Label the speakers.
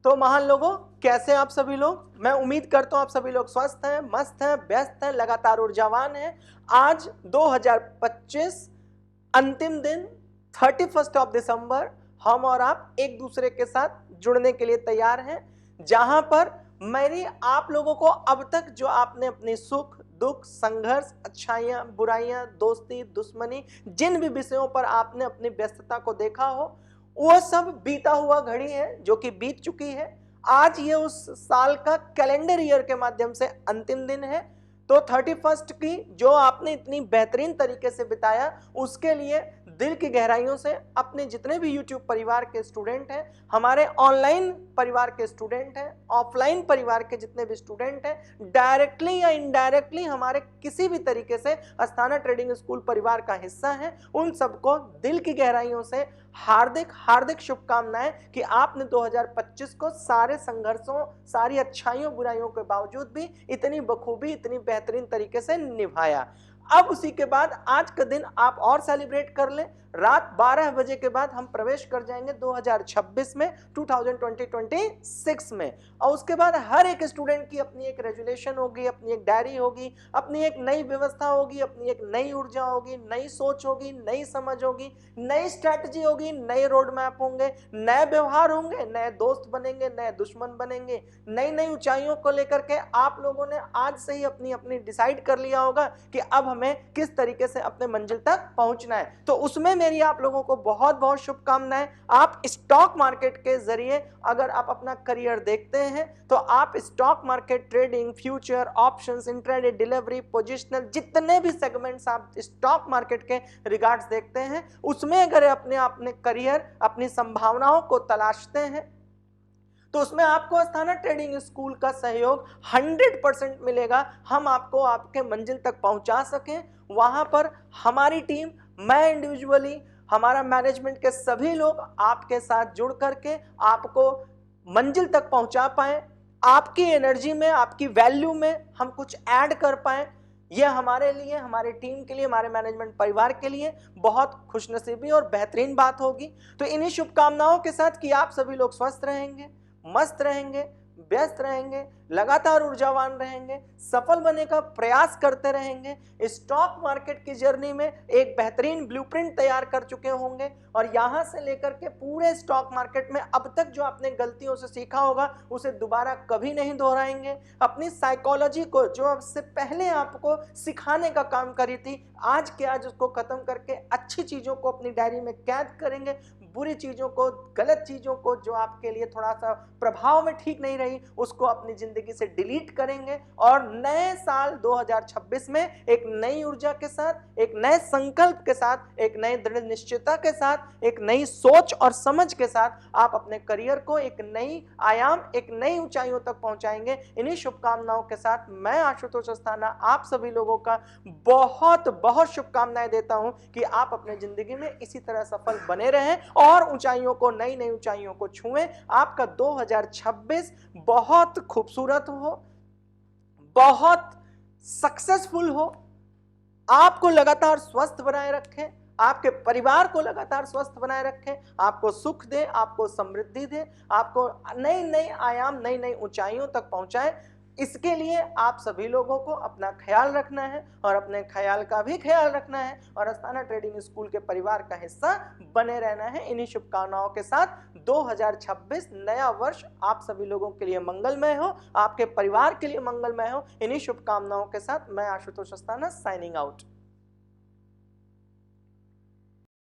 Speaker 1: तो महान लोगों, कैसे आप सभी लोग? मैं उम्मीद करता हूं आप सभी लोग स्वस्थ हैं, मस्त हैं, व्यस्त हैं, लगातार ऊर्जावान हैं। आज 2025 अंतिम दिन 31 ऑफ दिसंबर, हम और आप एक दूसरे के साथ जुड़ने के लिए तैयार हैं, जहां पर मेरी आप लोगों को अब तक जो आपने अपनी सुख दुख, संघर्ष, अच्छाइयां, बुराइयां, दोस्ती, दुश्मनी, जिन भी विषयों पर आपने अपनी व्यस्तता को देखा हो, वो सब बीता हुआ घड़ी है जो कि बीत चुकी है। आज ये उस साल का कैलेंडर ईयर के माध्यम से अंतिम दिन है। तो 31 की जो आपने इतनी बेहतरीन तरीके से बिताया, उसके लिए दिल की गहराइयों से अपने जितने भी YouTube परिवार के स्टूडेंट हैं, हमारे ऑनलाइन परिवार के स्टूडेंट हैं, ऑफलाइन परिवार के जितने भी स्टूडेंट हैं, डायरेक्टली या इनडायरेक्टली हमारे किसी भी तरीके से अस्थाना ट्रेडिंग स्कूल परिवार का हिस्सा हैं, उन सबको दिल की गहराइयों से हार्दिक हार्दिक शुभकामनाएं कि आपने 2025 को सारे संघर्षों, सारी अच्छाइयों बुराइयों के बावजूद भी इतनी बखूबी, इतनी बेहतरीन तरीके से निभाया। अब उसी के बाद आज का दिन आप और सेलिब्रेट कर लें। रात 12 बजे के बाद हम प्रवेश कर जाएंगे 2026 में, 2026 में, और उसके बाद हर एक स्टूडेंट की अपनी एक रेजुलेशन होगी, अपनी एक डायरी होगी, अपनी एक नई व्यवस्था होगी, अपनी एक नई ऊर्जा होगी, नई सोच होगी, नई समझ होगी, नई स्ट्रैटेजी होगी, नए रोड मैप होंगे, नए व्यवहार होंगे, नए दोस्त बनेंगे, नए दुश्मन बनेंगे, नई नई ऊंचाइयों को लेकर के आप लोगों ने आज से ही अपनी अपनी डिसाइड कर लिया होगा कि अब हमें किस तरीके से अपने मंजिल तक पहुंचना है। तो उसमें मेरी आप लोगों को बहुत बहुत शुभकामनाएं। आप स्टॉक मार्केट के जरिए अगर आप अपना करियर देखते हैं तो आप stock market, trading, future, options, intraday, delivery, positional, जितने भी सेगमेंट्स आप स्टॉक मार्केट के रिगार्ड्स देखते हैं, उसमें अगर अपने करियर, अपनी संभावनाओं को तलाशते हैं तो उसमें आपको अस्थाना ट्रेडिंग स्कूल का सहयोग 100% मिलेगा। हम आपको आपके मंजिल तक पहुंचा सकें। वहां पर हमारी टीम, मैं इंडिविजुअली, हमारा मैनेजमेंट के सभी लोग आपके साथ जुड़ करके आपको मंजिल तक पहुंचा पाए। आपकी एनर्जी में, आपकी वैल्यू में हम कुछ ऐड कर पाए, यह हमारे लिए, हमारे टीम के लिए, हमारे मैनेजमेंट परिवार के लिए बहुत खुशनसीबी और बेहतरीन बात होगी। तो इन्हीं शुभकामनाओं के साथ कि आप सभी लोग स्वस्थ रहेंगे, मस्त रहेंगे, व्यस्त रहेंगे, लगातार ऊर्जावान रहेंगे, सफल बनने का प्रयास करते रहेंगे, स्टॉक मार्केट की जर्नी में एक बेहतरीन ब्लूप्रिंट तैयार कर चुके होंगे और यहां से लेकर के पूरे स्टॉक मार्केट में अब तक जो आपने गलतियों से सीखा होगा उसे दोबारा कभी नहीं दोहराएंगे। अपनी साइकोलॉजी को जो आपसे पहले आपको सिखाने का काम करी थी, आज के आज उसको खत्म करके अच्छी चीजों को अपनी डायरी में कैद करेंगे, बुरी चीजों को, गलत चीजों को जो आपके लिए थोड़ा सा प्रभाव में ठीक नहीं रही, उसको अपनी जिंदगी से डिलीट करेंगे और नए साल 2026 में एक नई ऊर्जा के साथ, एक नए संकल्प के साथ, एक नई दृढ़ निश्चयता के साथ, एक नई सोच और समझ के साथ आप अपने करियर को एक नई आयाम, एक नई ऊंचाइयों तक पहुंचाएंगे। इन्हीं शुभकामनाओं के साथ मैं आशुतोष अस्थाना आप सभी लोगों का बहुत बहुत शुभकामनाएं देता हूं कि आप अपने जिंदगी में इसी तरह सफल बने रहें और ऊंचाइयों को, नई नई ऊंचाइयों को छुएं। आपका 2026 बहुत खूबसूरत हो, बहुत सक्सेसफुल हो, आपको लगातार स्वस्थ बनाए रखें, आपके परिवार को लगातार स्वस्थ बनाए रखें, आपको सुख दे, आपको समृद्धि दे, आपको नई नई आयाम, नई नई ऊंचाइयों तक पहुंचाए। इसके लिए आप सभी लोगों को अपना ख्याल रखना है और अपने ख्याल का भी ख्याल रखना है और अस्थाना ट्रेडिंग स्कूल के परिवार का हिस्सा बने रहना है। इन्हीं शुभकामनाओं के साथ 2026 नया वर्ष आप सभी लोगों के लिए मंगलमय हो, आपके परिवार के लिए मंगलमय हो। इन्हीं शुभकामनाओं के साथ मैं आशुतोष अस्थाना साइनिंग आउट।